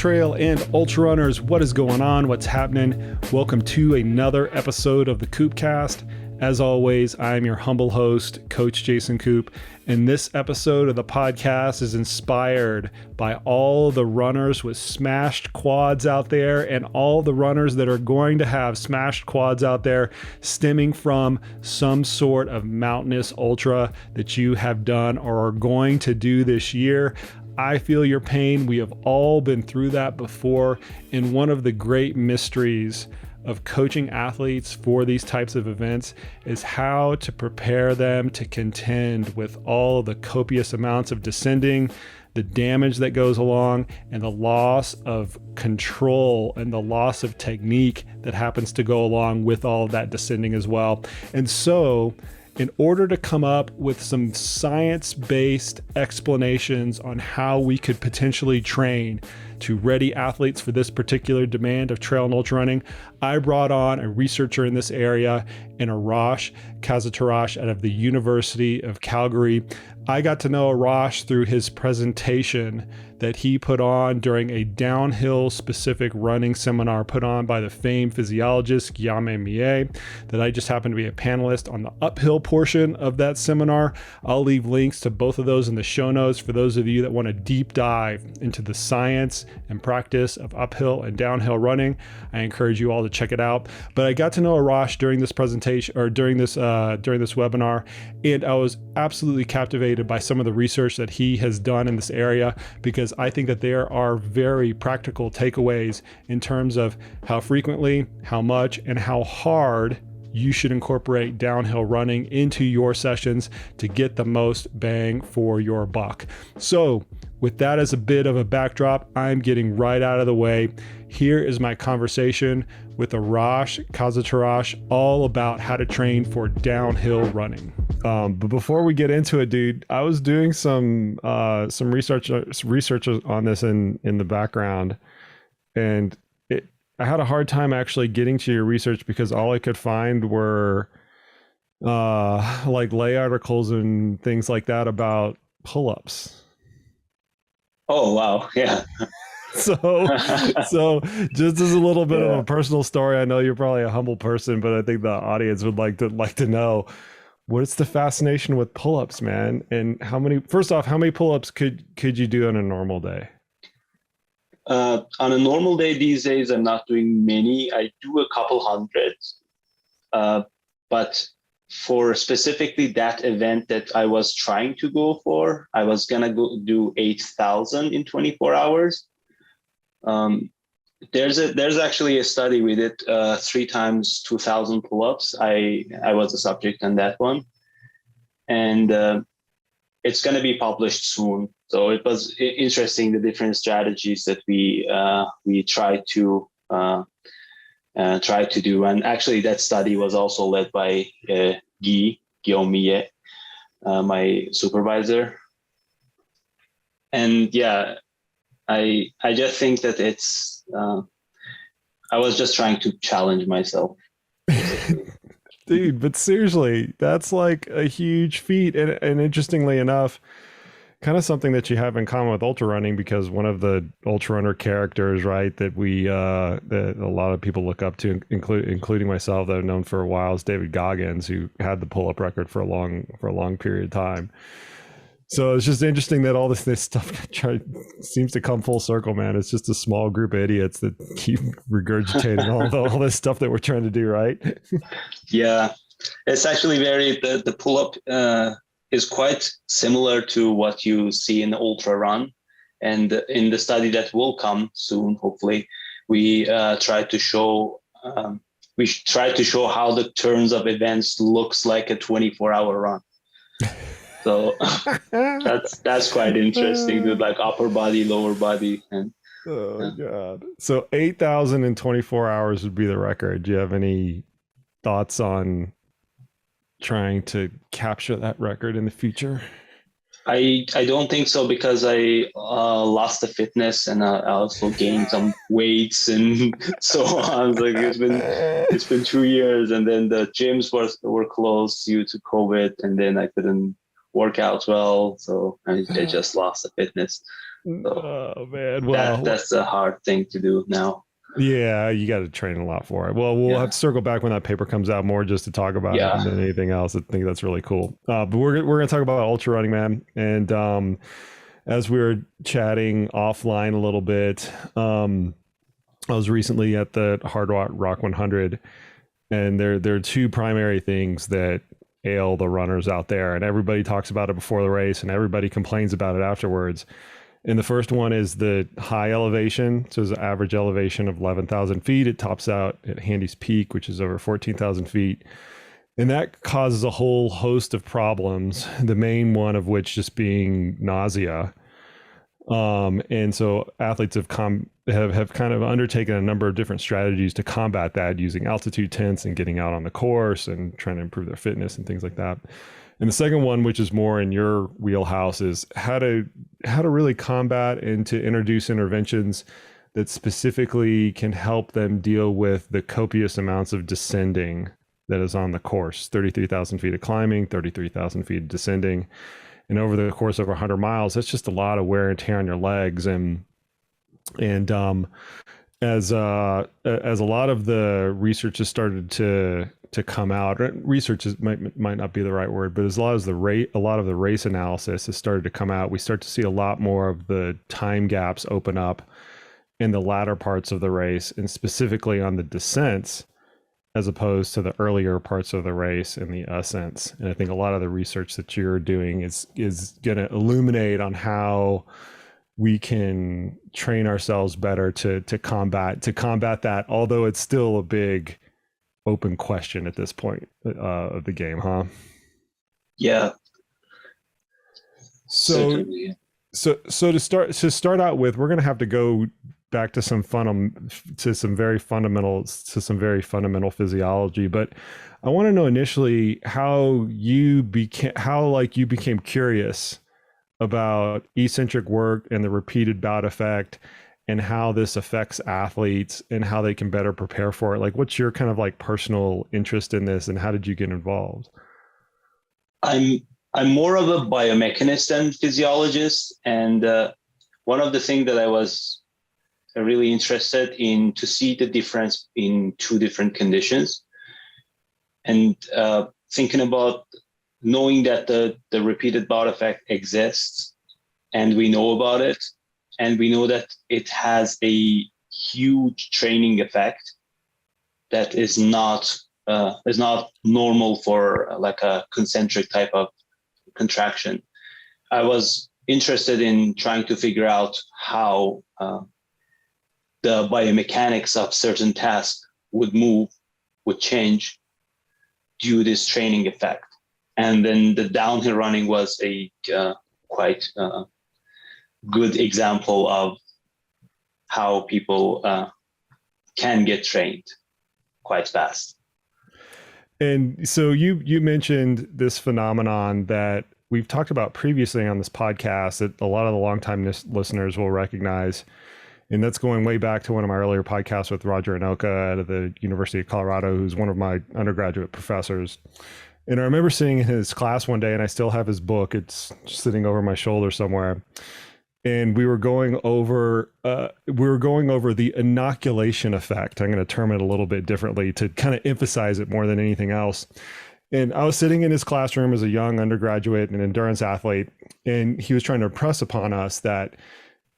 trail and ultra runners, what is going on? What's happening? Welcome to another episode of the Koopcast. As always, I'm your humble host, Coach Jason Koop, and this episode of the podcast is inspired by all the runners with smashed quads out there and all the runners that are going to have smashed quads out there stemming from some sort of mountainous ultra that you have done or are going to do this year. I feel your pain. We have all been through that before, and one of the great mysteries of coaching athletes for these types of events is how to prepare them to contend with all the copious amounts of descending, the damage that goes along, and the loss of control and the loss of technique that happens to go along with all of that descending as well. And so, in order to come up with some science-based explanations on how we could potentially train to ready athletes for this particular demand of trail and ultra running, I brought on a researcher in this area, in Arash Khassetarash out of the University of Calgary. I got to know Arash through his presentation that he put on during a downhill specific running seminar put on by the famed physiologist Guillaume Millet, that I just happened to be a panelist on the uphill portion of that seminar. I'll leave links to both of those in the show notes for those of you that want to deep dive into the science and practice of uphill and downhill running. I encourage you all to check it out. But I got to know Arash during this presentation, or during this webinar, and I was absolutely captivated by some of the research that he has done in this area, because I think that there are very practical takeaways in terms of how frequently, how much, and how hard you should incorporate downhill running into your sessions to get the most bang for your buck. So with that as a bit of a backdrop, I'm getting right out of the way. Here is my conversation with Arash Khassetarash, all about how to train for downhill running. But before we get into it, dude, I was doing some research on this in the background, and I had a hard time actually getting to your research because all I could find were like lay articles and things like that about pull-ups. Oh, wow. Yeah. So just as a little bit of a personal story, I know you're probably a humble person, but I think the audience would like to know, what's the fascination with pull-ups, man? And first off, how many pull-ups could you do on a normal day? On a normal day these days, I'm not doing many. I do a couple hundreds. But for specifically that event that I was trying to go for, I was going to go do 8,000 in 24 hours. There's actually a study we did 3 times 2,000 pull-ups. I was a subject on that one, and it's going to be published soon. So it was interesting, the different strategies that we try to do. And actually, that study was also led by Guillaume Millet, my supervisor. And yeah, I just think that it's, I was just trying to challenge myself. Dude, but seriously, that's like a huge feat. And interestingly enough, kind of something that you have in common with ultra running, because one of the ultra runner characters, right, that that a lot of people look up to, including myself, that I've known for a while, is David Goggins, who had the pull-up record for a long period of time. So it's just interesting that all this stuff seems to come full circle, man. It's just a small group of idiots that keep regurgitating all this stuff that we're trying to do, right? Yeah, it's actually the pull-up is quite similar to what you see in the ultra run. And in the study that will come soon, hopefully, we try to show how the turns of events looks like a 24-hour run. So that's quite interesting, with like upper body, lower body, and God. So 8,000 in 24 hours would be the record. Do you have any thoughts on trying to capture that record in the future? I don't think so, because I lost the fitness, and I also gained some weights and so on. Like it's been 2 years, and then the gyms were closed due to COVID, and then I couldn't work out well, so I just lost the fitness. So Oh man, well, that's a hard thing to do now. yeah, you got to train a lot for it. Well, we'll have to circle back when that paper comes out more just to talk about it than anything else. I think that's really cool. But we're gonna talk about ultra running, man. And as we were chatting offline a little bit, I was recently at the Hard Rock 100, and there are two primary things that ail the runners out there, and everybody talks about it before the race, and everybody complains about it afterwards. And the first one is the high elevation. So it's an average elevation of 11,000 feet. It tops out at Handy's Peak, which is over 14,000 feet. And that causes a whole host of problems, the main one of which just being nausea. And so athletes have kind of undertaken a number of different strategies to combat that, using altitude tents and getting out on the course and trying to improve their fitness and things like that. And the second one, which is more in your wheelhouse, is how to really combat and to introduce interventions that specifically can help them deal with the copious amounts of descending that is on the course. 33,000 feet of climbing, 33,000 feet of descending. And over the course of 100 miles, that's just a lot of wear and tear on your legs. And as a lot of the research has started to come out, research might not be the right word, but as a lot of the race analysis has started to come out, we start to see a lot more of the time gaps open up in the latter parts of the race, and specifically on the descents, as opposed to the earlier parts of the race and the ascents. And I think a lot of the research that you're doing is going to illuminate on how we can train ourselves better to combat that, although it's still a big open question at this point of the game, huh? Yeah. So to start out with, we're going to have to go back to some very fundamental physiology. But I want to know initially how you became curious about eccentric work and the repeated bout effect, and how this affects athletes and how they can better prepare for it. Like, what's your kind of like personal interest in this, and how did you get involved? I'm more of a biomechanist than physiologist, and one of the things that I was really interested in to see the difference in two different conditions, and thinking about knowing that the repeated bout effect exists, and we know about it, and we know that it has a huge training effect that is not normal for like a concentric type of contraction. I was interested in trying to figure out how the biomechanics of certain tasks would change due to this training effect. And then the downhill running was a quite good example of how people can get trained quite fast. And so you mentioned this phenomenon that we've talked about previously on this podcast that a lot of the longtime listeners will recognize. And that's going way back to one of my earlier podcasts with Roger Anoka out of the University of Colorado, who's one of my undergraduate professors. And I remember sitting in his class one day, and I still have his book. It's sitting over my shoulder somewhere. And we were going over the inoculation effect. I'm going to term it a little bit differently to kind of emphasize it more than anything else. And I was sitting in his classroom as a young undergraduate and endurance athlete, and he was trying to impress upon us that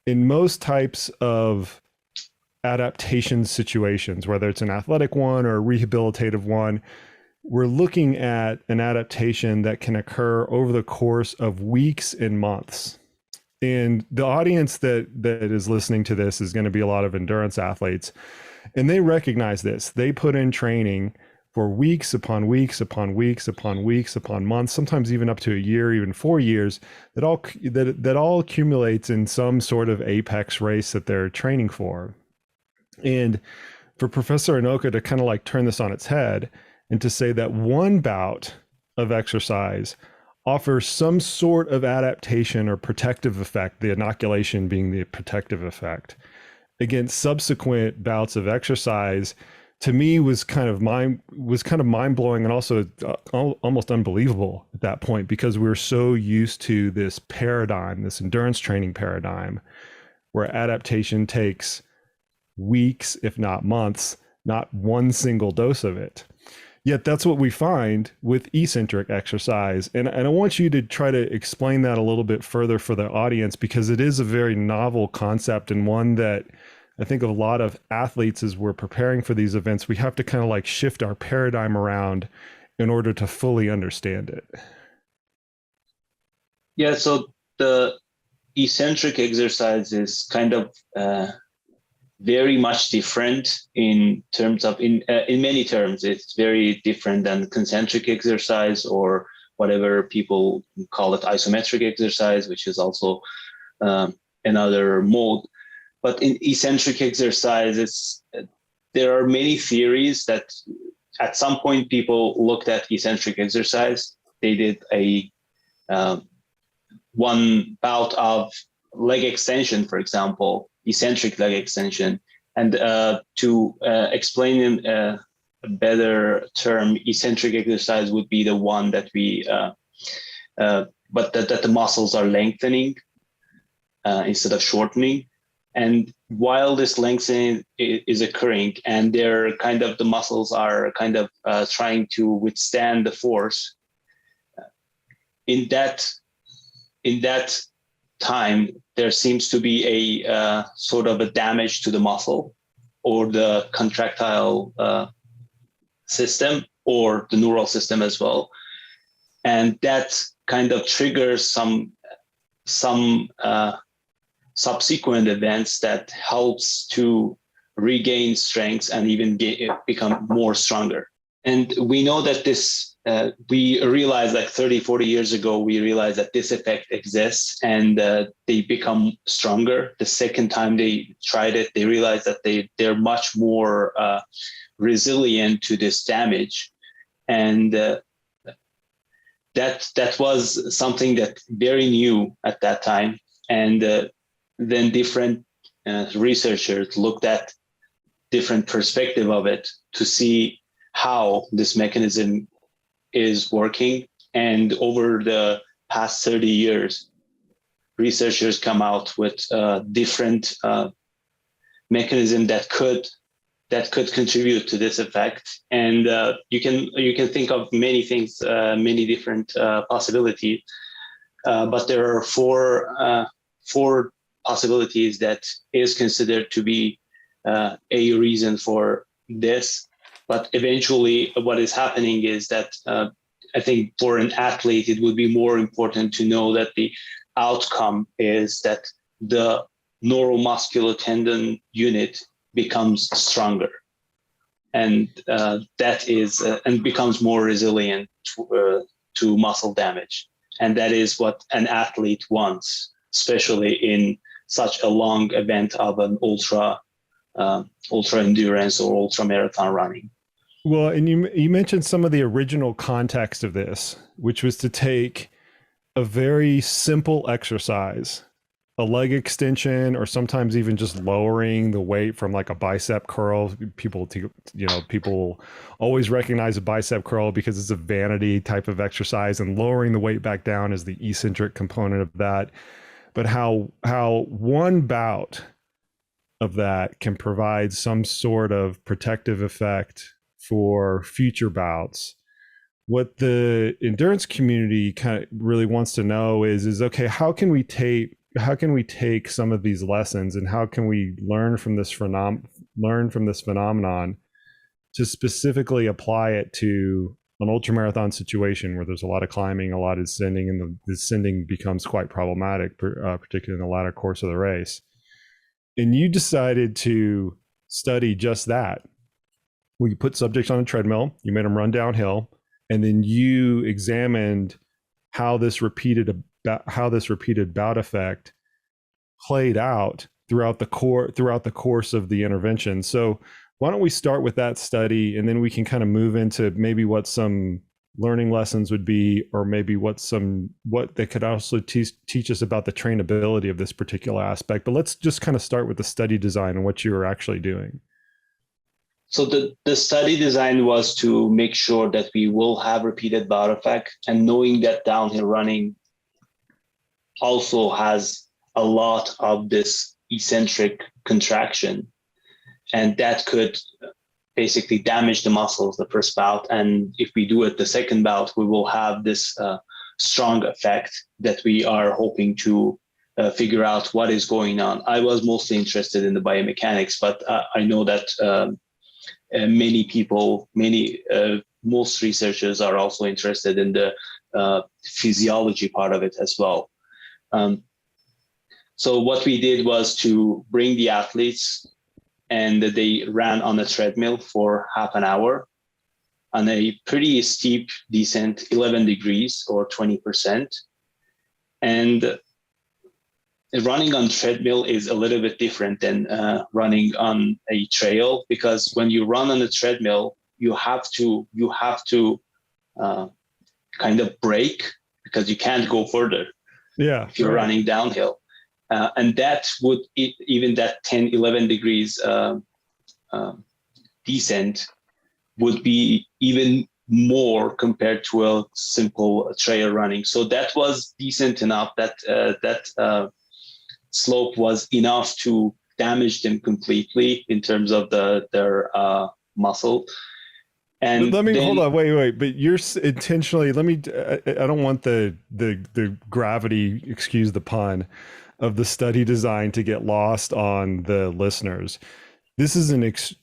in most types of adaptation situations, whether it's an athletic one or a rehabilitative one, we're looking at an adaptation that can occur over the course of weeks and months. And the audience that is listening to this is going to be a lot of endurance athletes, and they recognize this. They put in training for weeks upon weeks upon weeks upon weeks upon months, sometimes even up to a year, even 4 years, that all accumulates in some sort of apex race that they're training for. And for Professor Anoka to kind of like turn this on its head and to say that one bout of exercise offers some sort of adaptation or protective effect, the inoculation being the protective effect, against subsequent bouts of exercise, to me was kind of mind blowing, and also almost unbelievable at that point, because we were so used to this paradigm, this endurance training paradigm, where adaptation takes weeks, if not months, not one single dose of it. Yet that's what we find with eccentric exercise. And I want you to try to explain that a little bit further for the audience, because it is a very novel concept, and one that I think a lot of athletes, as we're preparing for these events, we have to kind of like shift our paradigm around in order to fully understand it. Yeah, so the eccentric exercise is kind of very much different in terms of, in many terms, it's very different than concentric exercise, or whatever people call it, isometric exercise, which is also another mode. But in eccentric exercise, there are many theories that at some point people looked at eccentric exercise. They did a one bout of leg extension, for example, eccentric leg extension. And to explain in a better term, eccentric exercise would be the one that but that the muscles are lengthening instead of shortening. And while this lengthening is occurring, and the muscles are kind of trying to withstand the force, in that time, there seems to be a sort of a damage to the muscle, or the contractile system, or the neural system as well. And that kind of triggers some subsequent events that helps to regain strength and even become more stronger. And we know that this, we realized like 30, 40 years ago, we realized that this effect exists, and they become stronger. The second time they tried it, they realized that they're much more resilient to this damage. And that was something that very new at that time. And then different researchers looked at different perspective of it to see how this mechanism is working. And over the past 30 years, researchers come out with different mechanism that could contribute to this effect. And you can think of many things, many different possibilities, but there are four possibilities that is considered to be a reason for this. But eventually what is happening is that I think for an athlete, it would be more important to know that the outcome is that the neuromuscular tendon unit becomes stronger, and that is and becomes more resilient to muscle damage. And that is what an athlete wants, especially in such a long event of an ultra endurance or ultra marathon running. Well, and you mentioned some of the original context of this, which was to take a very simple exercise, a leg extension, or sometimes even just lowering the weight from like a bicep curl. People always recognize a bicep curl because it's a vanity type of exercise, and lowering the weight back down is the eccentric component of that. But how one bout of that can provide some sort of protective effect for future bouts. What the endurance community kind of really wants to know is okay, how can we take some of these lessons, and how can we learn from this phenomenon to specifically apply it to an ultramarathon situation where there's a lot of climbing, a lot of descending, and the descending becomes quite problematic, particularly in the latter course of the race. And you decided to study just that. Well, you put subjects on a treadmill, you made them run downhill, and then you examined how this repeated bout effect played out throughout the course of the intervention. So why don't we start with that study, and then we can kind of move into maybe what some learning lessons would be, or maybe what they could also teach us about the trainability of this particular aspect. But let's just kind of start with the study design and what you were actually doing. So the study design was to make sure that we will have repeated bout effect, and knowing that downhill running also has a lot of this eccentric contraction, and that could basically damage the muscles the first bout. And if we do it the second bout, we will have this strong effect that we are hoping to figure out what is going on. I was mostly interested in the biomechanics, but I know that many people, most researchers are also interested in the physiology part of it as well. So what we did was to bring the athletes, and they ran on a treadmill for half an hour on a pretty steep descent, 11 degrees or 20%. And running on treadmill is a little bit different than running on a trail, because when you run on a treadmill, you have to kind of brake, because you can't go further if you're running downhill. And that would, even that 10, 11 degrees descent would be even more compared to a simple trail running. So that was decent enough, that slope was enough to damage them completely in terms of their muscle. And let me hold on, wait. But you're intentionally. Let me. I don't want the gravity, excuse the pun, of the study design to get lost on the listeners. This is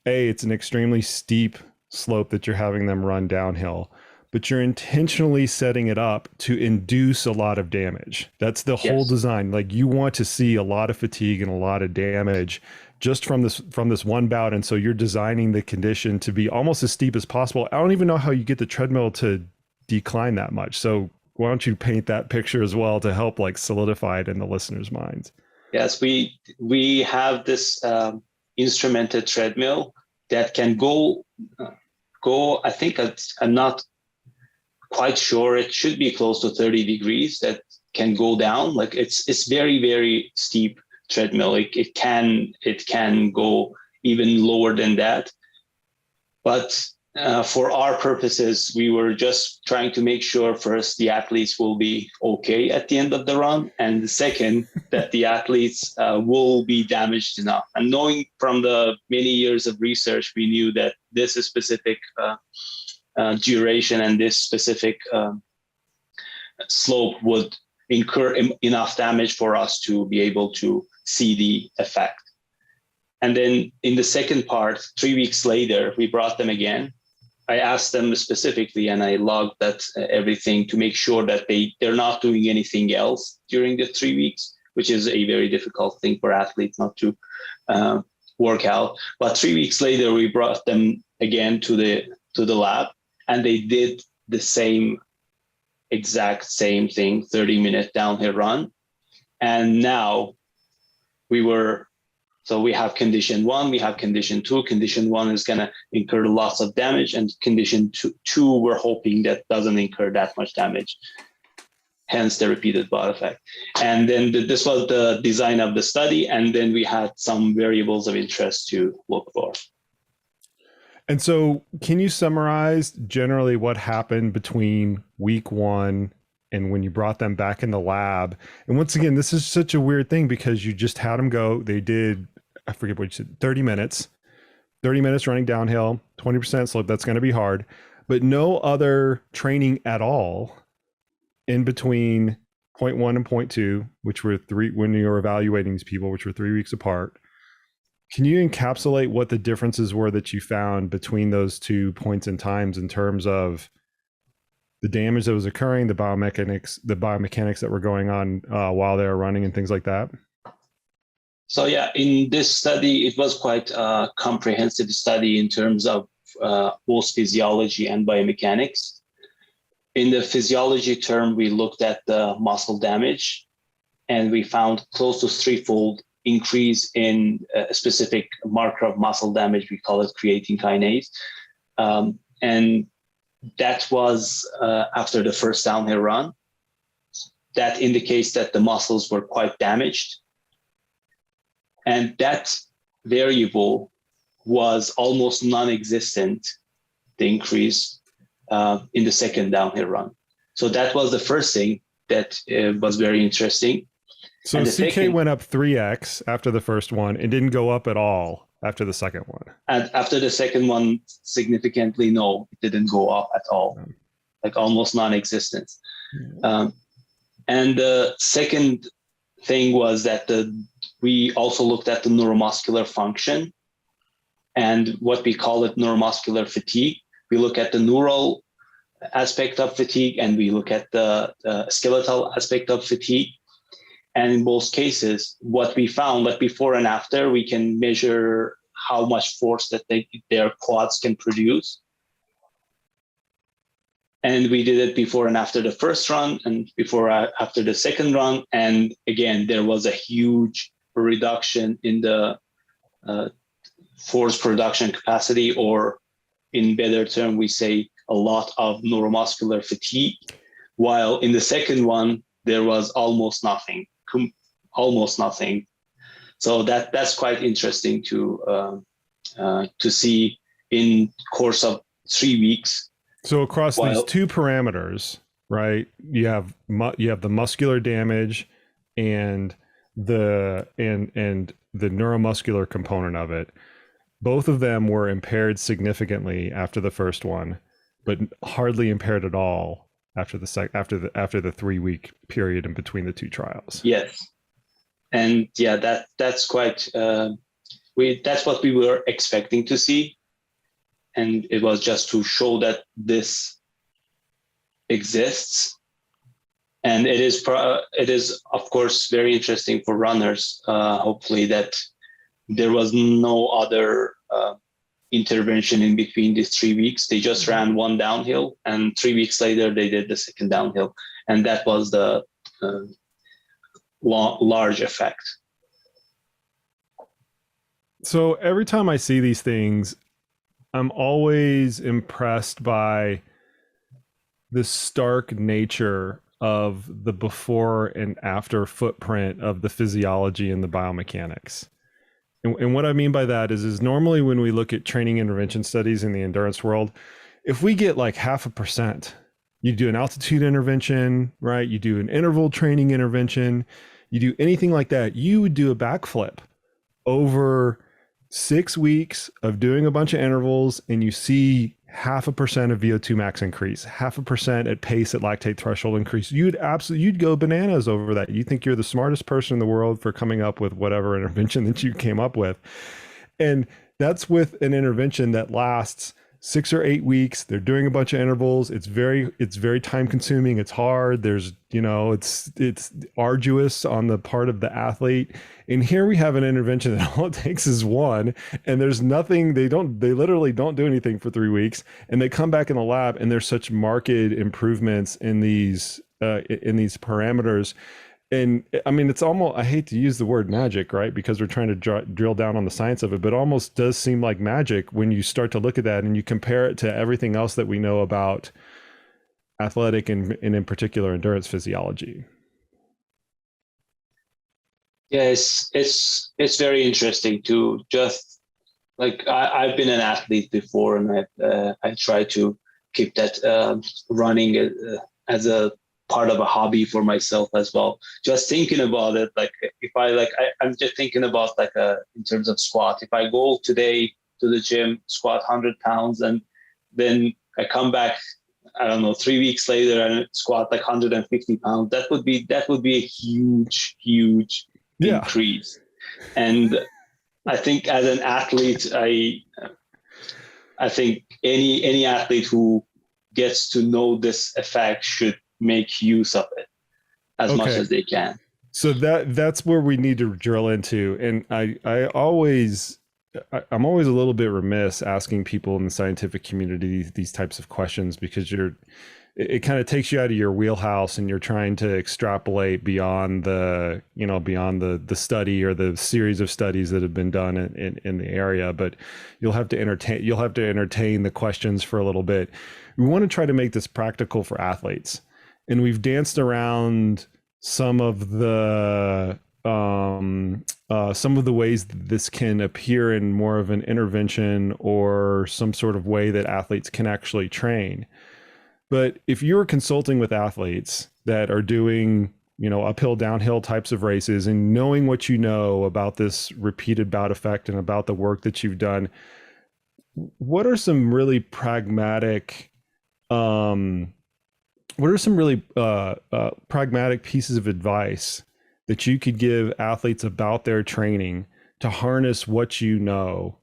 it's an extremely steep slope that you're having them run downhill, but you're intentionally setting it up to induce a lot of damage. That's the whole design. Like, you want to see a lot of fatigue and a lot of damage just from this one bout. And so you're designing the condition to be almost as steep as possible. I don't even know how you get the treadmill to decline that much. So why don't you paint that picture as well to help like solidify it in the listeners' minds? Yes, we have this instrumented treadmill that can go. I think I'm not quite sure. It should be close to 30 degrees. That can go down. Like, it's very, very steep treadmill. It can go even lower than that. But for our purposes, we were just trying to make sure, first, the athletes will be okay at the end of the run, and the second, that the athletes will be damaged enough. And knowing from the many years of research, we knew that this specific duration and this specific slope would incur enough damage for us to be able to see the effect. And then in the second part, 3 weeks later, we brought them again. I asked them specifically, and I logged that everything to make sure that they're not doing anything else during the 3 weeks, which is a very difficult thing for athletes not to work out. But 3 weeks later, we brought them again to the lab, and they did the exact same thing, 30-minute downhill run. And now so we have condition 1, we have condition 2. Condition 1 is going to incur lots of damage, and condition 2, we're hoping that doesn't incur that much damage, hence the repeated bout effect. And then this was the design of the study, and then we had some variables of interest to look for. And so can you summarize generally what happened between week 1 and when you brought them back in the lab? And once again, this is such a weird thing, because you just had them go, they did, I forget what you said, 30 minutes running downhill, 20% slope. That's going to be hard, but no other training at all in between point 1 and point 2, which were 3, when you were evaluating these people, which were 3 weeks apart. Can you encapsulate what the differences were that you found between those 2 points in times in terms of the damage that was occurring, the biomechanics that were going on while they were running, and things like that? So yeah, in this study, it was quite a comprehensive study in terms of both physiology and biomechanics. In the physiology term, we looked at the muscle damage, and we found close to 3-fold increase in a specific marker of muscle damage. We call it creatine kinase. And that was after the first downhill run. That indicates that the muscles were quite damaged. And that variable was almost non-existent, the increase in the second downhill run. So that was the first thing that was very interesting. So CK went up 3x after the first one and didn't go up at all after the second one. And after the second one, significantly, no, it didn't go up at all, like almost non-existent. And the second thing was that we also looked at the neuromuscular function and what we call it neuromuscular fatigue. We look at the neural aspect of fatigue and we look at the skeletal aspect of fatigue. And in both cases, what we found, that before and after, we can measure how much force that their quads can produce. And we did it before and after the first run and after the second run. And again, there was a huge reduction in the force production capacity, or in better term, we say a lot of neuromuscular fatigue. While in the second one, there was almost nothing. So that's quite interesting to see in course of 3 weeks. So across these two parameters, right? You have the muscular damage and the neuromuscular component of it. Both of them were impaired significantly after the first one, but hardly impaired at all after the 3 week period in between the two trials. Yes, and yeah, that's quite. That's what we were expecting to see, and it was just to show that this exists, and it is of course very interesting for runners. Hopefully, that there was no other intervention in between these 3 weeks. They just ran one downhill, and 3 weeks later they did the second downhill, and that was the large effect. So every time I see these things, I'm always impressed by the stark nature of the before and after footprint of the physiology and the biomechanics. And what I mean by that is normally when we look at training intervention studies in the endurance world, if we get like 0.5%, you do an altitude intervention, right? You do an interval training intervention, you do anything like that, you would do a backflip over 6 weeks of doing a bunch of intervals, and you see 0.5% of VO2 max increase, 0.5% at pace at lactate threshold increase. You'd go bananas over that. You think you're the smartest person in the world for coming up with whatever intervention that you came up with. And that's with an intervention that lasts 6 or 8 weeks. They're doing a bunch of intervals. It's very time consuming. It's hard. There's, it's arduous on the part of the athlete. And here we have an intervention that all it takes is one, and there's nothing, they literally don't do anything for 3 weeks, and they come back in the lab and there's such marked improvements in these parameters. And I mean, it's almost, I hate to use the word magic, right? Because we're trying to drill down on the science of it, but almost does seem like magic when you start to look at that and you compare it to everything else that we know about athletic and in particular endurance physiology. Yes, it's very interesting to just like I've been an athlete before, and I try to keep that running as a part of a hobby for myself as well. Just thinking about it, like if I'm just thinking about in terms of squat. If I go today to the gym, squat 100 pounds, and then I come back, I don't know, 3 weeks later and squat like 150 pounds, that would be a huge increase. And I think as an athlete, I think any athlete who gets to know this effect should make use of it as much as they can. So that's where we need to drill into. And I'm always a little bit remiss asking people in the scientific community these types of questions, because it kind of takes you out of your wheelhouse and you're trying to extrapolate beyond the study or the series of studies that have been done in the area. But you'll have to entertain the questions for a little bit. We want to try to make this practical for athletes. And we've danced around some of the some of the ways that this can appear in more of an intervention or some sort of way that athletes can actually train. But if you're consulting with athletes that are doing, uphill, downhill types of races, and knowing what you know about this repeated bout effect and about the work that you've done, what are some really pragmatic, pragmatic pieces of advice that you could give athletes about their training to harness what you know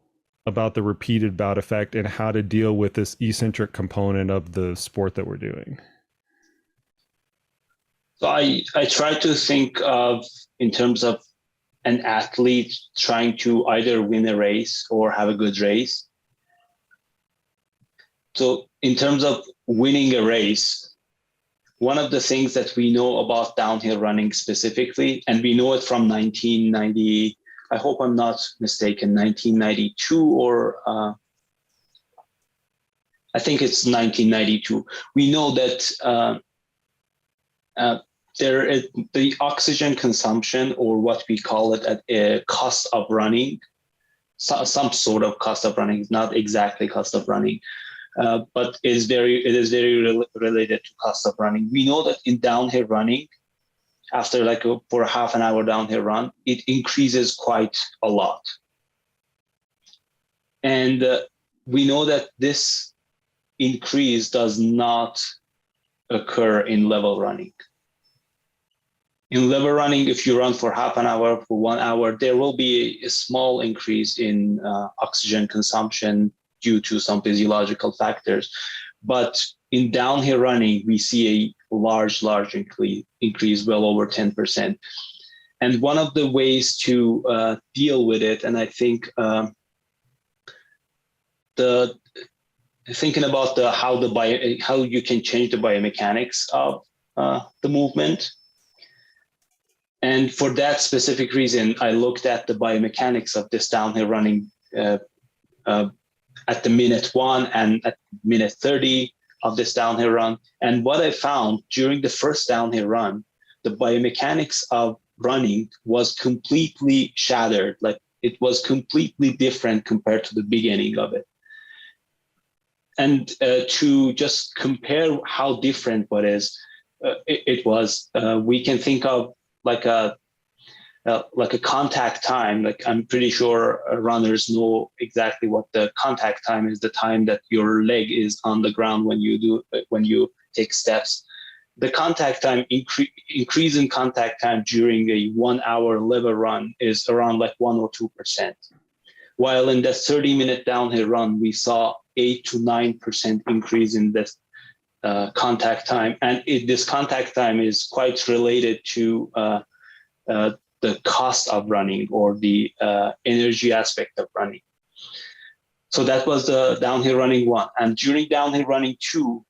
about the repeated bout effect and how to deal with this eccentric component of the sport that we're doing? So I try to think of in terms of an athlete trying to either win a race or have a good race. So in terms of winning a race, one of the things that we know about downhill running specifically, and we know it from 1990, I hope I'm not mistaken, 1992 or I think it's 1992. We know that the oxygen consumption, or what we call it at a cost of running, some sort of cost of running, not exactly cost of running, but it is very related to cost of running. We know that in downhill running, after for a half an hour downhill run, it increases quite a lot. And we know that this increase does not occur in level running. In level running, if you run for half an hour, for 1 hour, there will be a small increase in oxygen consumption due to some physiological factors. But in downhill running, we see a large increase, well over 10%. And one of the ways to deal with it, and I think thinking about how you can change the biomechanics of the movement. And for that specific reason, I looked at the biomechanics of this downhill running at the minute 1 and at minute 30 of this downhill run. And what I found during the first downhill run, the biomechanics of running was completely shattered. Like, it was completely different compared to the beginning of it. And to just compare how different it was, we can think of like a contact time. Like, I'm pretty sure runners know exactly what the contact time is, the time that your leg is on the ground when you take steps. The contact time, increase in contact time during a 1 hour level run is around 1 or 2%. While in the 30-minute downhill run, we saw 8 to 9% increase in this contact time. And this contact time is quite related to the cost of running, or the energy aspect of running. So that was the downhill running 1. And during downhill running 2,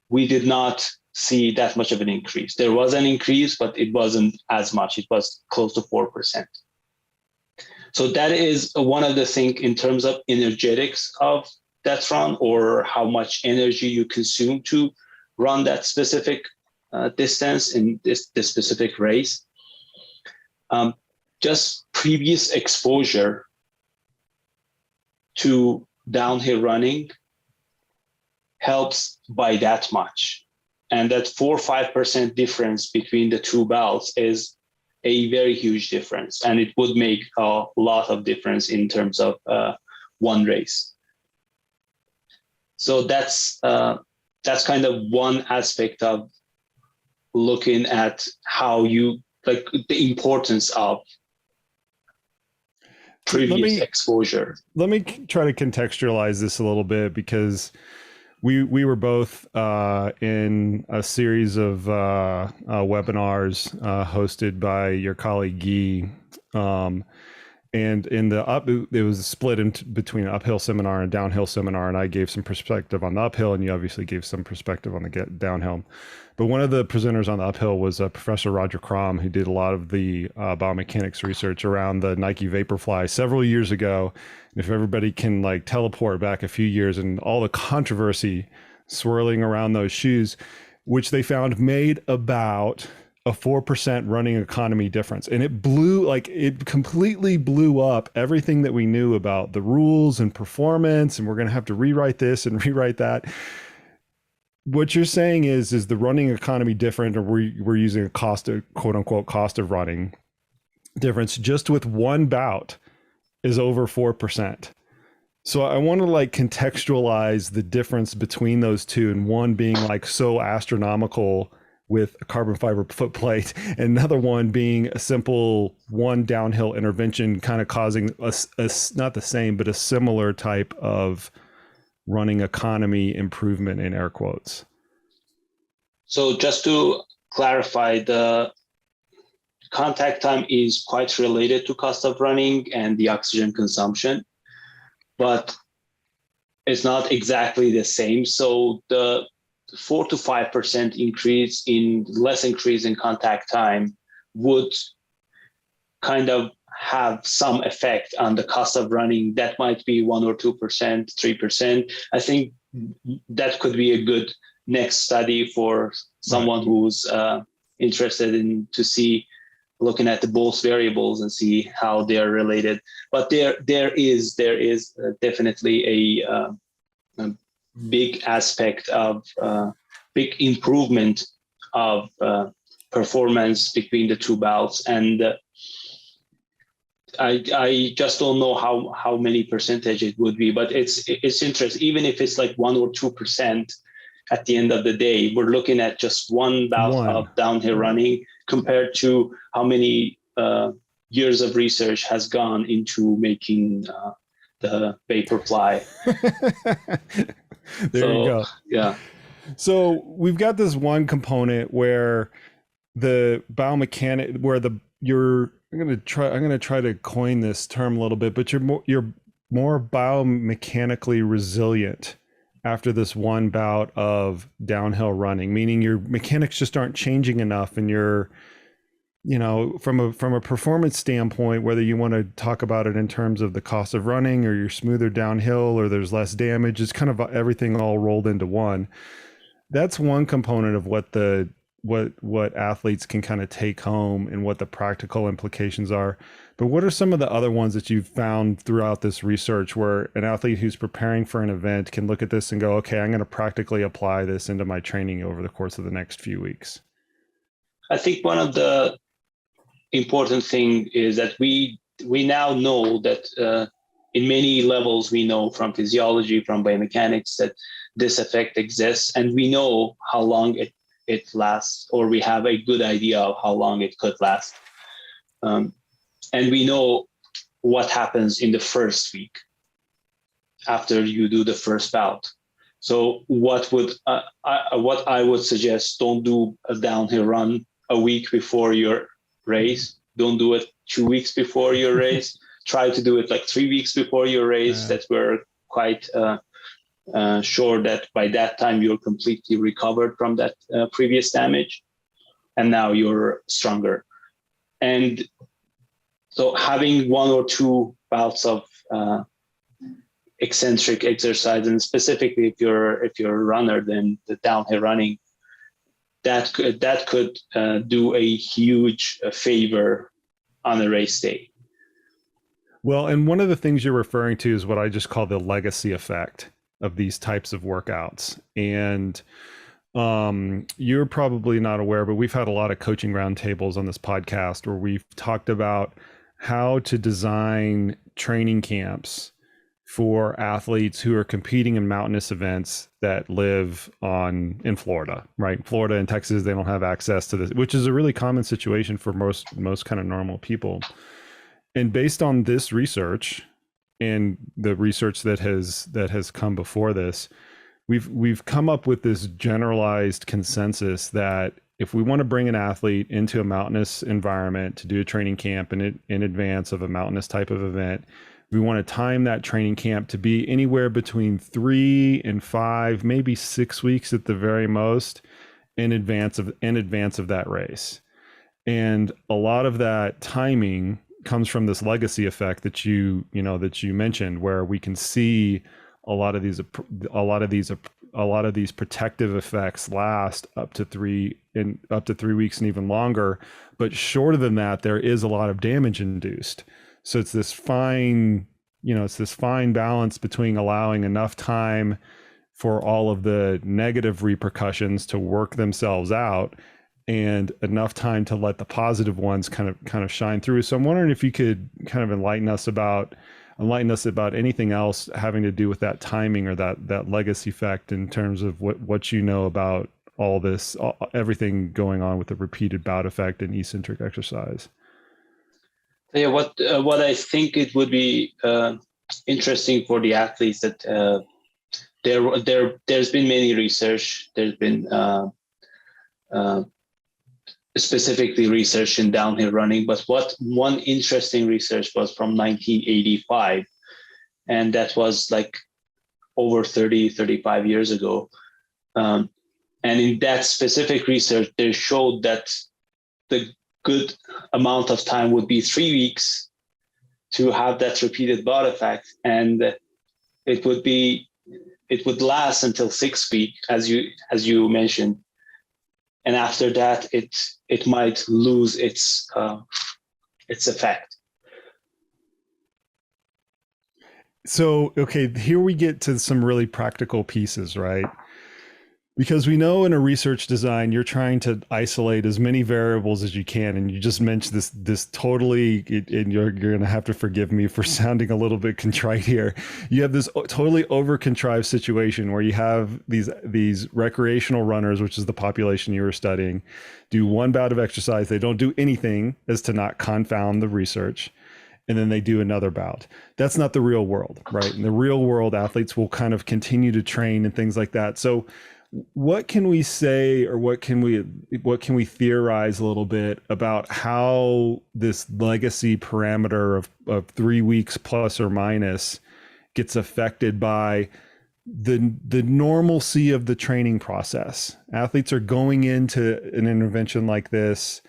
we did not see that much of an increase. There was an increase, but it wasn't as much. It was close to 4%. So that is one of the things in terms of energetics of that run, or how much energy you consume to run that specific distance in this specific race. Just previous exposure to downhill running helps by that much. And that 4 or 5% difference between the two bouts is a very huge difference. And it would make a lot of difference in terms of one race. So that's kind of one aspect of looking at how you, like, the importance of previous exposure. Let me try to contextualize this a little bit, because we were both in a series of webinars hosted by your colleague Guy, and in the it was split between an uphill seminar and downhill seminar, and I gave some perspective on the uphill, and you obviously gave some perspective on the downhill. But one of the presenters on the uphill was Professor Roger Crom, who did a lot of the biomechanics research around the Nike Vaporfly several years ago. And if everybody can teleport back a few years and all the controversy swirling around those shoes, which they found made about a 4% running economy difference. And it completely blew up everything that we knew about the rules and performance. And we're going to have to rewrite this and rewrite that. What you're saying is the running economy different, or we're using a cost of, quote unquote, cost of running difference just with one bout is over 4%. So I want to like contextualize the difference between those two, and one being like so astronomical with a carbon fiber foot plate, and another one being a simple one downhill intervention kind of causing a not the same, but a similar type of running economy improvement in air quotes. So just to clarify, the contact time is quite related to cost of running and the oxygen consumption, but it's not exactly the same. So the 4 to 5% increase in contact time would kind of have some effect on the cost of running. That might be 1 or 2%, 3%. I think that could be a good next study for someone who's interested in to see, looking at the both variables and see how they are related. But there is definitely a big aspect of big improvement of performance between the two bouts, and I just don't know how many percentage it would be, but it's interesting. Even if it's like 1 or 2%, at the end of the day, we're looking at just one bout of downhill running compared to how many years of research has gone into making the vapor fly. There you go. Yeah. So we've got this one component where the biomechanic, where I'm going to try to coin this term a little bit, but you're more biomechanically resilient after this one bout of downhill running, meaning your mechanics just aren't changing enough, and you're, from a performance standpoint, whether you want to talk about it in terms of the cost of running, or you're smoother downhill, or there's less damage, it's kind of everything all rolled into one. That's one component of what athletes can kind of take home and what the practical implications are. But what are some of the other ones that you've found throughout this research where an athlete who's preparing for an event can look at this and go, okay, I'm going to practically apply this into my training over the course of the next few weeks? I think one of the important thing is that we now know that in many levels, we know from physiology, from biomechanics, that this effect exists, and we know how long it lasts, or we have a good idea of how long it could last. And we know what happens in the first week after you do the first bout. So what I would suggest, don't do a downhill run a week before your race. Don't do it 2 weeks before your race. Try to do it like 3 weeks before your race. That we're quite sure that by that time you're completely recovered from that previous damage, and now you're stronger. And so having 1 or 2 bouts of eccentric exercise, and specifically if you're a runner, then the downhill running, that could do a huge favor on a race day. Well, and one of the things you're referring to is what I just call the legacy effect of these types of workouts. And you're probably not aware, but we've had a lot of coaching roundtables on this podcast where we've talked about how to design training camps for athletes who are competing in mountainous events that live in Florida, right? Florida and Texas, they don't have access to this, which is a really common situation for most kind of normal people. And based on this research and the research that has come before this, we've come up with this generalized consensus that if we want to bring an athlete into a mountainous environment to do a training camp in advance of a mountainous type of event, we want to time that training camp to be anywhere between 3 and 5, maybe 6 weeks at the very most in advance of that race. And a lot of that timing comes from this legacy effect that you mentioned, where we can see a lot of these protective effects last up to 3 weeks and even longer. But shorter than that, there is a lot of damage induced. So it's this fine balance between allowing enough time for all of the negative repercussions to work themselves out and enough time to let the positive ones kind of shine through. So I'm wondering if you could kind of enlighten us about anything else having to do with that timing or that legacy effect in terms of what you know about all this, everything going on with the repeated bout effect and eccentric exercise. Yeah, what I think it would be interesting for the athletes that there's been many research. There's been specifically research in downhill running, but one interesting research was from 1985, and that was like over 35 years ago. And in that specific research, they showed that the good amount of time would be 3 weeks to have that repeated bout effect, and it would last until 6 weeks, as you mentioned, and after that, it might lose its effect. So, okay, here we get to some really practical pieces, right? Because we know in a research design, you're trying to isolate as many variables as you can. And you just mentioned this totally, and you're going to have to forgive me for sounding a little bit contrite here. You have this totally over-contrived situation where you have these recreational runners, which is the population you were studying, do one bout of exercise. They don't do anything as to not confound the research. And then they do another bout. That's not the real world, right? In the real world, athletes will kind of continue to train and things like that. So what can we say, or what can we theorize a little bit about how this legacy parameter of 3 weeks plus or minus gets affected by the normalcy of the training process? Athletes are going into an intervention like this,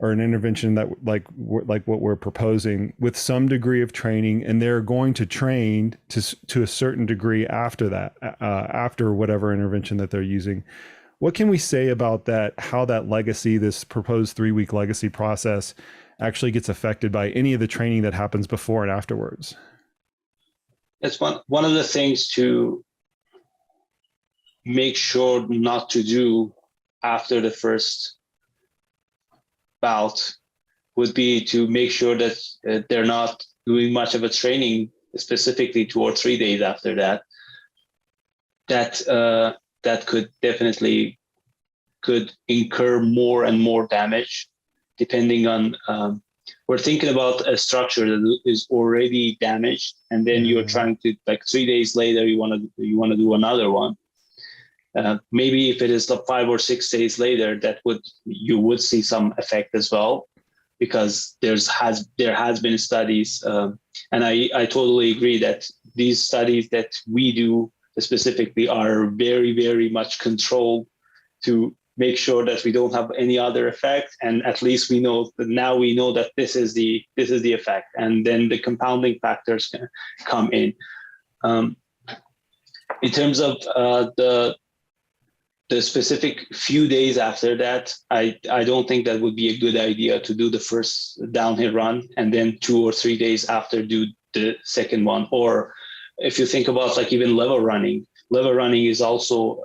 or an intervention that like what we're proposing, with some degree of training, and they're going to train to a certain degree after that, after whatever intervention that they're using. What can we say about that, how that legacy, this proposed 3 week legacy process, actually gets affected by any of the training that happens before and afterwards? That's one of the things to make sure not to do after the first bout would be to make sure that they're not doing much of a training, specifically 2 or 3 days after that. That could definitely incur more and more damage, depending on. We're thinking about a structure that is already damaged, and then you're trying to, like, 3 days later you want to do another one. Maybe if it is 5 or 6 days later, you would see some effect as well, because there has been studies, and I totally agree that these studies that we do specifically are very, very much controlled to make sure that we don't have any other effect, and at least we know that this is the effect, and then the compounding factors can come in. In terms of the specific few days after that, I don't think that would be a good idea to do the first downhill run and then 2 or 3 days after do the second one. Or if you think about like even level running is also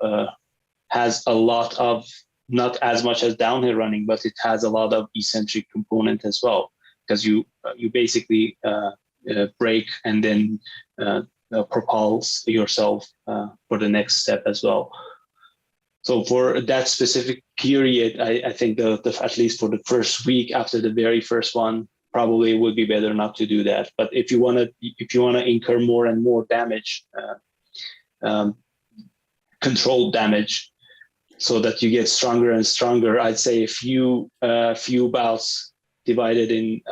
has a lot of, not as much as downhill running, but it has a lot of eccentric component as well, because you basically brake and then propulse yourself for the next step as well. So for that specific period, I think at least for the first week after the very first one, probably it would be better not to do that. But if you want to incur more and more damage, controlled damage, so that you get stronger and stronger, I'd say a few bouts divided in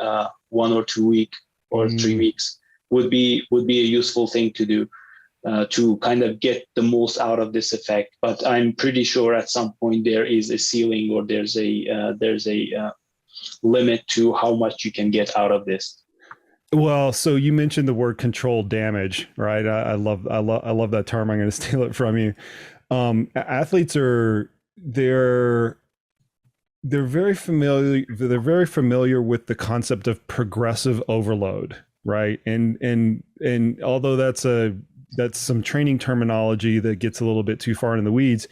1 or 2 weeks or 3 weeks would be a useful thing to do. To kind of get the most out of this effect. But I'm pretty sure at some point there is a ceiling, or there's a limit to how much you can get out of this. Well, so you mentioned the word controlled damage, right? I love that term. I'm going to steal it from you. Athletes are they're they're very familiar. They're very familiar with the concept of progressive overload, right? And although that's some training terminology that gets a little bit too far in the weeds,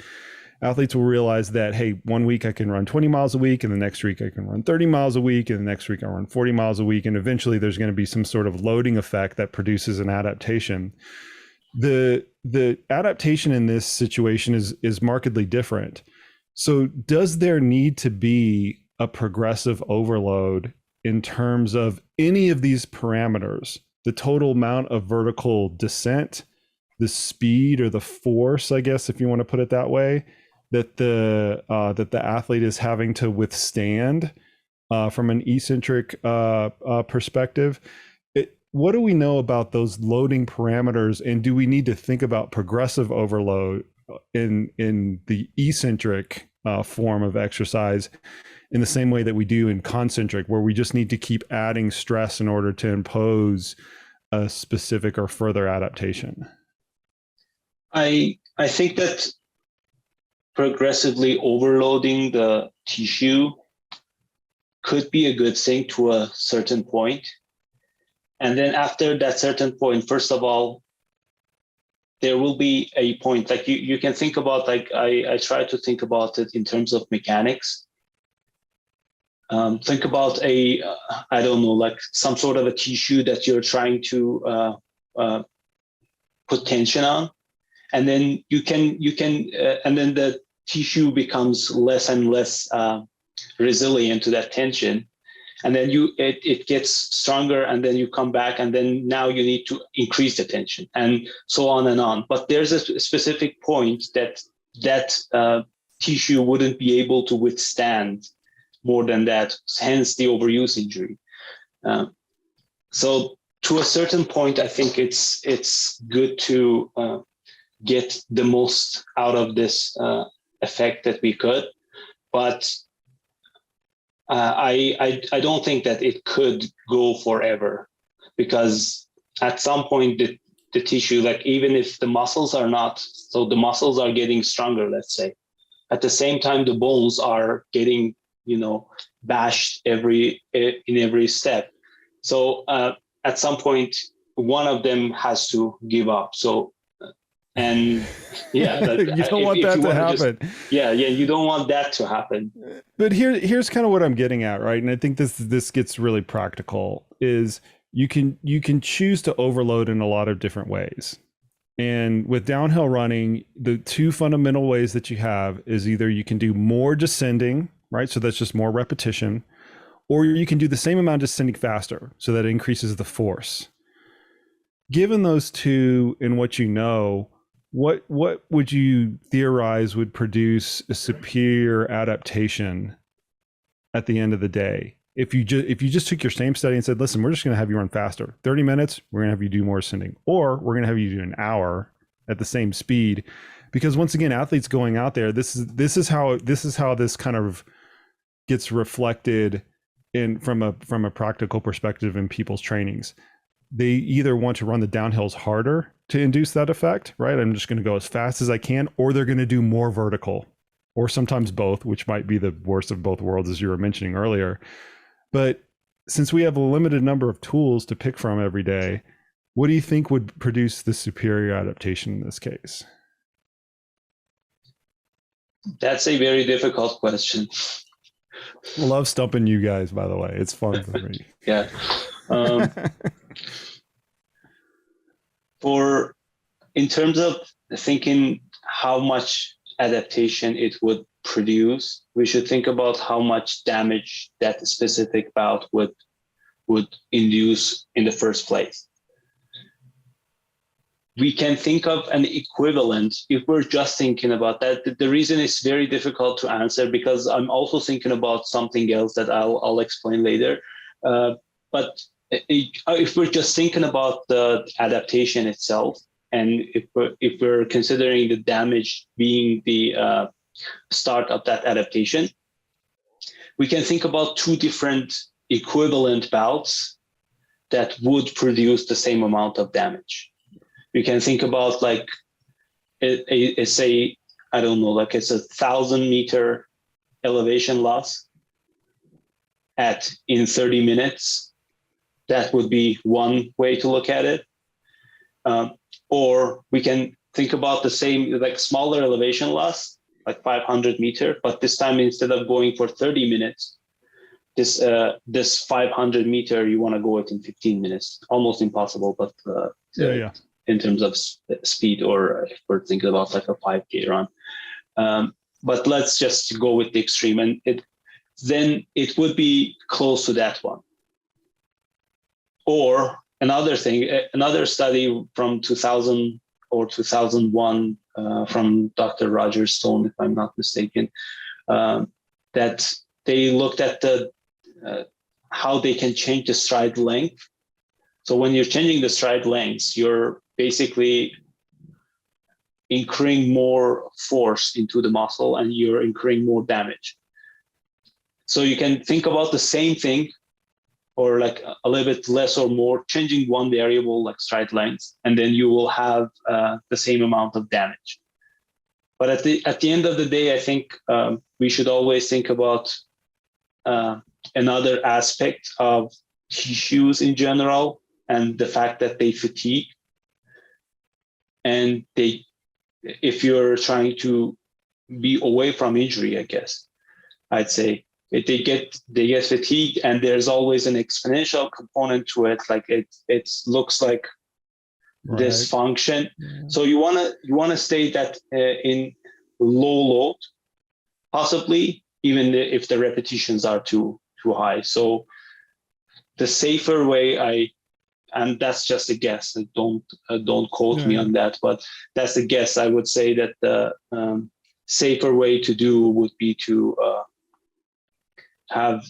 athletes will realize that, hey, one week I can run 20 miles a week, and the next week I can run 30 miles a week, and the next week I run 40 miles a week, and eventually there's going to be some sort of loading effect that produces an adaptation. The adaptation in this situation is markedly different. So does there need to be a progressive overload in terms of any of these parameters, the total amount of vertical descent, the speed or the force, I guess, if you want to put it that way, that the athlete is having to withstand from an eccentric perspective? What do we know about those loading parameters, and do we need to think about progressive overload in the eccentric form of exercise in the same way that we do in concentric, where we just need to keep adding stress in order to impose a specific or further adaptation? I think that progressively overloading the tissue could be a good thing to a certain point. And then after that certain point, first of all, there will be a point, like you can think about, like I try to think about it in terms of mechanics. Think about I don't know, like some sort of a tissue that you're trying to put tension on. And then and then the tissue becomes less and less resilient to that tension. And then it gets stronger, and then you come back, and then now you need to increase the tension, and so on and on. But there's a specific point that tissue wouldn't be able to withstand more than that, hence the overuse injury. So to a certain point, I think it's good to get the most out of this effect that we could, but I don't think that it could go forever, because at some point the tissue, like even if the muscles are not, so the muscles are getting stronger, let's say, at the same time the bones are getting, bashed in every step. So at some point one of them has to give up. So and yeah, you don't want that to happen. You don't want that to happen. But here's kind of what I'm getting at, right? And I think this gets really practical. Is you can choose to overload in a lot of different ways. And with downhill running, the two fundamental ways that you have is either you can do more descending, right? So that's just more repetition, or you can do the same amount descending faster, so that increases the force. Given those two and what you know, what would you theorize would produce a superior adaptation at the end of the day? If you just took your same study and said, listen, we're just going to have you run faster, 30 minutes, we're going to have you do more ascending, or we're going to have you do an hour at the same speed. Because once again, athletes going out there, this is how this kind of gets reflected from a practical perspective in people's trainings. They either want to run the downhills harder to induce that effect, right? I'm just going to go as fast as I can, or they're going to do more vertical, or sometimes both, which might be the worst of both worlds, as you were mentioning earlier. But since we have a limited number of tools to pick from every day, what do you think would produce the superior adaptation in this case? That's a very difficult question. I love stumping you guys, by the way. It's fun for me. Yeah. In terms of thinking how much adaptation it would produce, we should think about how much damage that specific bout would induce in the first place. We can think of an equivalent if we're just thinking about that. The reason it's very difficult to answer, because I'm also thinking about something else that I'll explain later. But if we're just thinking about the adaptation itself, and if we're considering the damage being the start of that adaptation, we can think about two different equivalent bouts that would produce the same amount of damage. You can think about like it's a, I don't know, like it's 1,000-meter elevation loss in 30 minutes. That would be one way to look at it. Or we can think about the same, like smaller elevation loss, like 500 meter, but this time instead of going for 30 minutes, this 500 meter, you want to go it in 15 minutes. Almost impossible, but in terms of speed, or if we're thinking about like a 5K run. But let's just go with the extreme, and then it would be close to that one. Or another study from 2000 or 2001 from Dr. Roger Stone, if I'm not mistaken, that they looked at how they can change the stride length. So when you're changing the stride lengths, you're basically incurring more force into the muscle and you're incurring more damage. So you can think about the same thing, or like a little bit less or more, changing one variable like stride length, and then you will have the same amount of damage. But at the end of the day, I think we should always think about another aspect of tissues in general, and the fact that they fatigue. And if you're trying to be away from injury, I guess, I'd say, they get fatigued, and there's always an exponential component to it. Like it looks like dysfunction. So you wanna stay that in low load, possibly even if the repetitions are too high. So the safer way, and that's just a guess. Don't quote me on that, but that's a guess. I would say that the safer way to do would be to have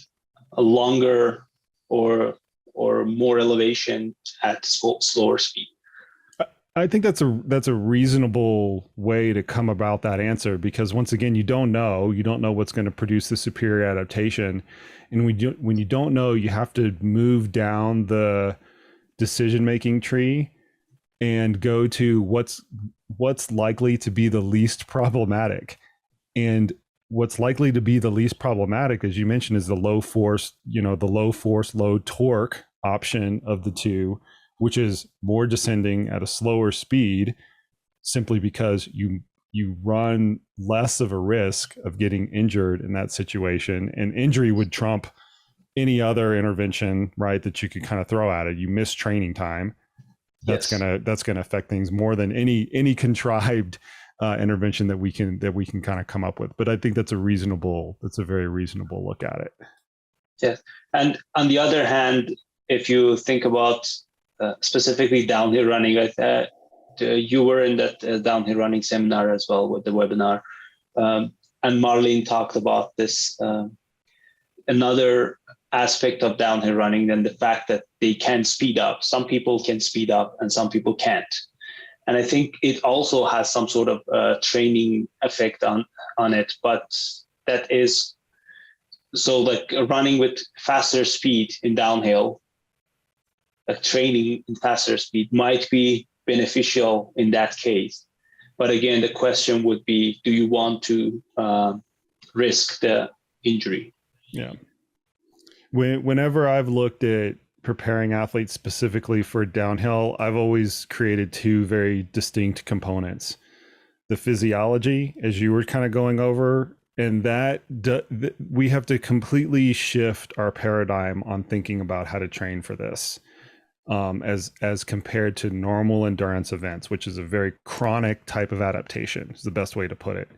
a longer or more elevation at slower speed. I think that's a reasonable way to come about that answer, because once again, you don't know what's going to produce the superior adaptation, and when you don't know, you have to move down the decision-making tree and go to what's likely to be the least problematic. And what's likely to be the least problematic, as you mentioned, is the low force, low torque option of the two, which is more descending at a slower speed, simply because you run less of a risk of getting injured in that situation. And injury would trump any other intervention, right, that you could kind of throw at it. You miss training time. That's gonna affect things more than any contrived intervention that we can kind of come up with. But I think that's a very reasonable look at it. Yes. And on the other hand, if you think about specifically downhill running, you were in that downhill running seminar as well with the webinar, and Marlene talked about this another aspect of downhill running, than the fact that they can speed up. Some people can speed up and some people can't. And I think it also has some sort of training effect on it, but that is, so like running with faster speed in downhill, like training in faster speed might be beneficial in that case. But again, the question would be, do you want to risk the injury? Yeah. Whenever I've looked at preparing athletes specifically for downhill, I've always created two very distinct components: the physiology, as you were kind of going over, and we have to completely shift our paradigm on thinking about how to train for this, as compared to normal endurance events, which is a very chronic type of adaptation, is the best way to put it.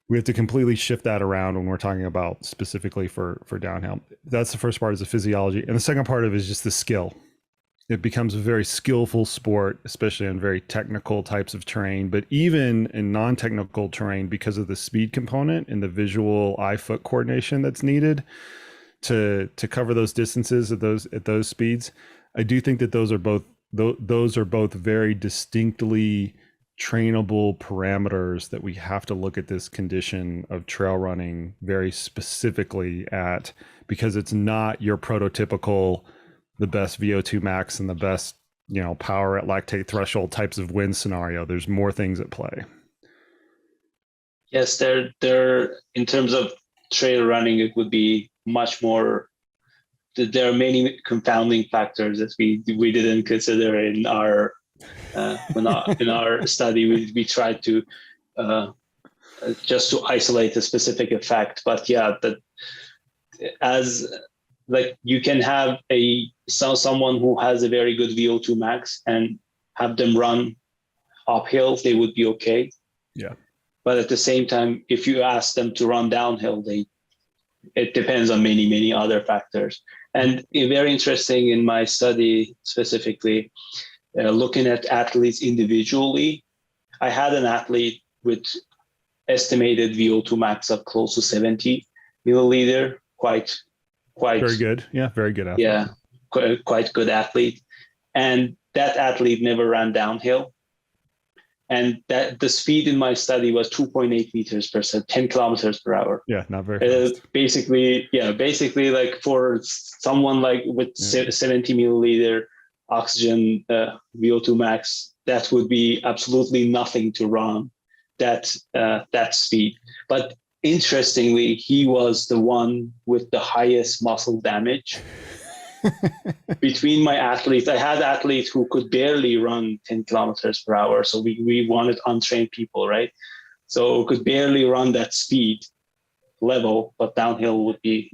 We have to completely shift that around when we're talking about specifically for downhill. That's the first part, is the physiology. And the second part of it is just the skill. It becomes a very skillful sport, especially on very technical types of terrain, but even in non-technical terrain, because of the speed component and the visual eye-foot coordination that's needed to cover those distances at those speeds. I do think that those are both very distinctly trainable parameters that we have to look at this condition of trail running very specifically at, because it's not your prototypical the best VO2 max and the best, power at lactate threshold types of win scenario. There's more things at play. Yes, there in terms of trail running, it would be much more. There are many confounding factors that we didn't consider in our in our study. We tried to just to isolate a specific effect, but yeah, that as like you can have someone who has a very good VO2 max and have them run uphill, they would be okay. Yeah. But at the same time, if you ask them to run downhill, it depends on many other factors. And very interesting in my study specifically, looking at athletes individually, I had an athlete with estimated VO2 max of close to 70 milliliter, quite very good. Yeah, very good athlete. Yeah, quite good athlete. And that athlete never ran downhill. And that the speed in my study was 2.8 meters per second, 10 kilometers per hour. Yeah, not very fast. Basically like for someone like with 70 milliliter oxygen VO2 max, that would be absolutely nothing to run that speed. But interestingly, he was the one with the highest muscle damage. Between my athletes, I had athletes who could barely run 10 kilometers per hour. So we wanted untrained people, right? So could barely run that speed level, but downhill would be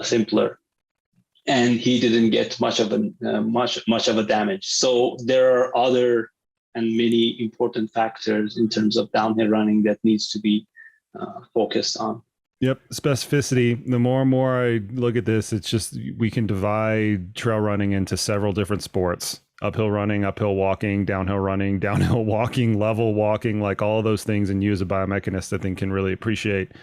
simpler. And he didn't get much of a damage. So there are other and many important factors in terms of downhill running that needs to be focused on. Yep. Specificity. The more and more I look at this, it's just, we can divide trail running into several different sports: uphill running, uphill walking, downhill running, downhill walking, level walking, like all of those things. And you as a biomechanist, I think, can really appreciate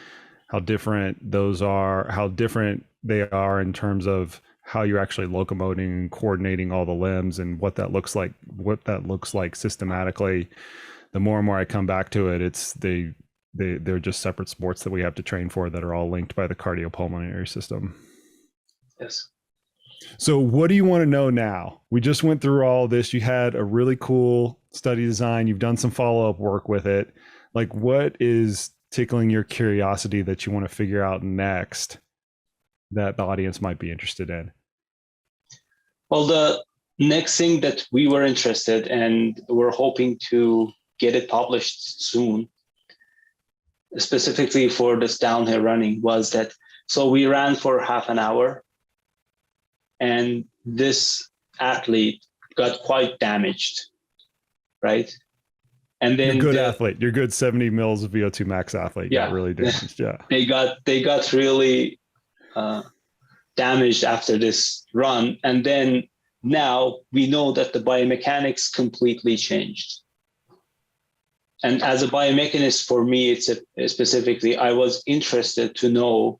how different those are, how different they are in terms of how you're actually locomoting and coordinating all the limbs and what that looks like systematically. The more and more I come back to it, they're just separate sports that we have to train for that are all linked by the cardiopulmonary system. Yes. So what do you want to know now? We just went through all this. You had a really cool study design. You've done some follow-up work with it. Like, what is tickling your curiosity that you want to figure out next that the audience might be interested in? Well, the next thing that we were interested and we're hoping to get it published soon, specifically for this downhill running, was that, so we ran for half an hour and this athlete got quite damaged, right? And then you're a good athlete, you're good 70 mils of VO2 max athlete. Yeah, got really damaged. Yeah, they got really damaged after this run. And then now we know that the biomechanics completely changed. And as a biomechanist, for me, specifically, I was interested to know,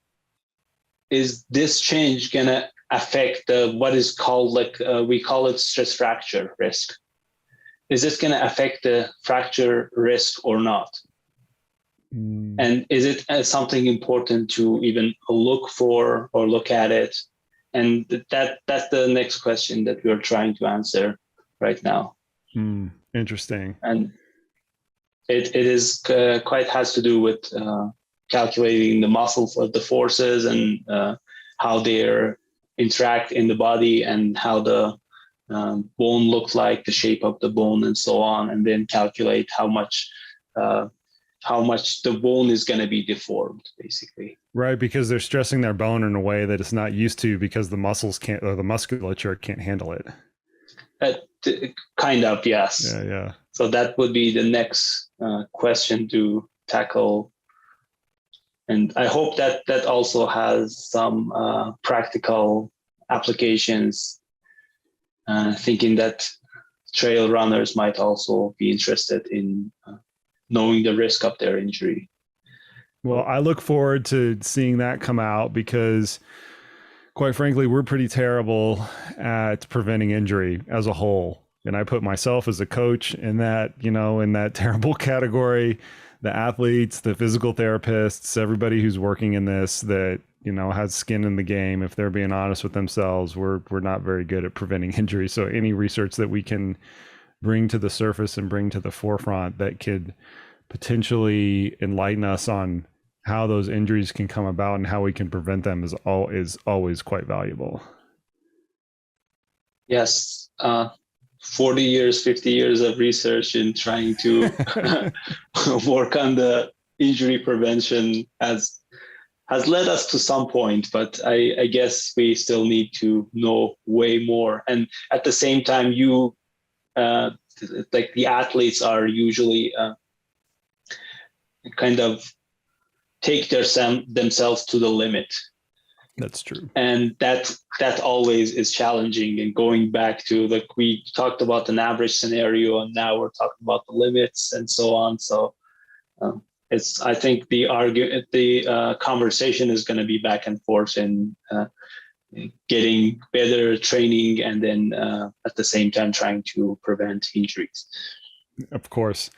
is this change going to affect what is called, we call it stress fracture risk? Is this going to affect the fracture risk or not? And is it something important to even look for or look at it? And that's the next question that we're trying to answer right now. Interesting. And it is quite has to do with calculating the muscles of the forces and how they interact in the body and how the bone looks like, the shape of the bone and so on, and then calculate how much the bone is going to be deformed, basically. Right, because they're stressing their bone in a way that it's not used to because the muscles can't, or the musculature can't handle it. Kind of, yes. Yeah. So that would be the next question to tackle. And I hope that also has some practical applications, thinking that trail runners might also be interested in knowing the risk of their injury. Well, I look forward to seeing that come out because, quite frankly, we're pretty terrible at preventing injury as a whole. And I put myself as a coach in that terrible category. The athletes, the physical therapists, everybody who's working in this, that has skin in the game, if they're being honest with themselves, we're not very good at preventing injury. So any research that we can bring to the surface and bring to the forefront that could potentially enlighten us on how those injuries can come about and how we can prevent them is always quite valuable. Yes. 40 years, 50 years of research in trying to work on the injury prevention has led us to some point, but I guess we still need to know way more. And at the same time, like the athletes are usually kind of take themselves to the limit. That's true. And that always is challenging. And going back to, like, we talked about an average scenario, and now we're talking about the limits and so on. So I think the conversation is going to be back and forth in getting better training, and then at the same time trying to prevent injuries. Of course.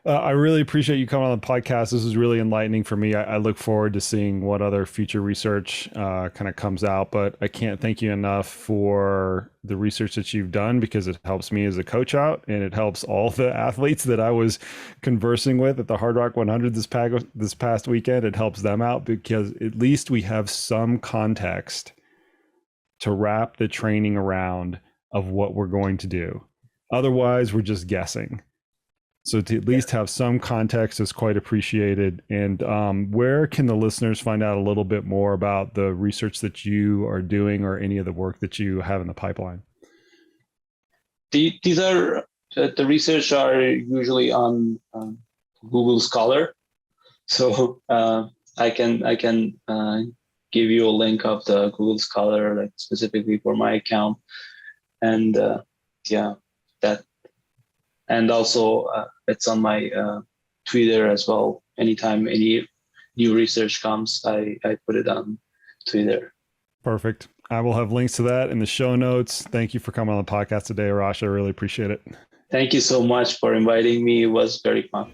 I really appreciate you coming on the podcast. This is really enlightening for me. I look forward to seeing what other future research kind of comes out, but I can't thank you enough for the research that you've done, because it helps me as a coach out, and it helps all the athletes that I was conversing with at the Hard Rock 100 this past weekend. It helps them out because at least we have some context to wrap the training around of what we're going to do. Otherwise, we're just guessing. So to at least have some context is quite appreciated. And where can the listeners find out a little bit more about the research that you are doing, or any of the work that you have in the pipeline? These are the research are usually on Google Scholar. So I can give you a link of the Google Scholar, like specifically for my account, and that. And also, it's on my Twitter as well. Anytime any new research comes, I put it on Twitter. Perfect. I will have links to that in the show notes. Thank you for coming on the podcast today, Arash. I really appreciate it. Thank you so much for inviting me. It was very fun.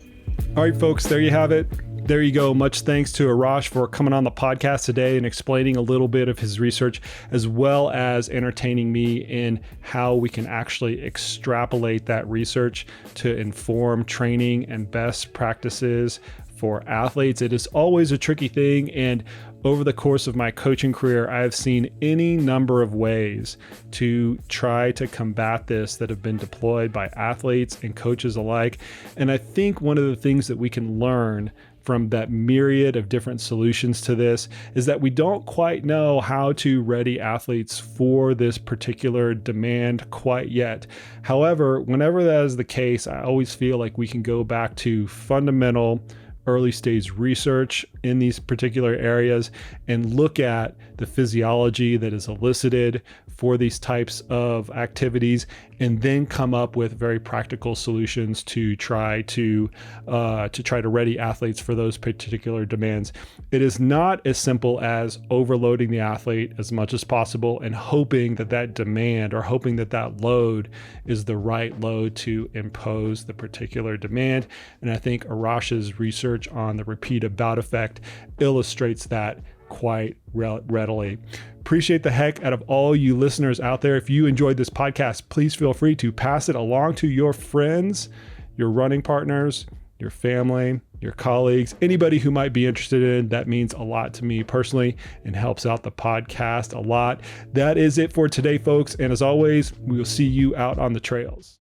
All right, folks, there you have it. There you go. Much thanks to Arash for coming on the podcast today and explaining a little bit of his research, as well as entertaining me in how we can actually extrapolate that research to inform training and best practices for athletes. It is always a tricky thing, and over the course of my coaching career, I have seen any number of ways to try to combat this that have been deployed by athletes and coaches alike. And I think one of the things that we can learn from that myriad of different solutions to this is that we don't quite know how to ready athletes for this particular demand quite yet. However, whenever that is the case, I always feel like we can go back to fundamental early stage research in these particular areas and look at the physiology that is elicited for these types of activities, and then come up with very practical solutions to try to ready athletes for those particular demands. It is not as simple as overloading the athlete as much as possible and hoping that that demand, or hoping that that load is the right load to impose the particular demand. And I think Arash's research on the repeated bout effect illustrates that quite readily. Appreciate the heck out of all you listeners out there. If you enjoyed this podcast, please feel free to pass it along to your friends, your running partners, your family, your colleagues, anybody who might be interested in. That means a lot to me personally and helps out the podcast a lot. That is it for today, folks. And as always, we will see you out on the trails.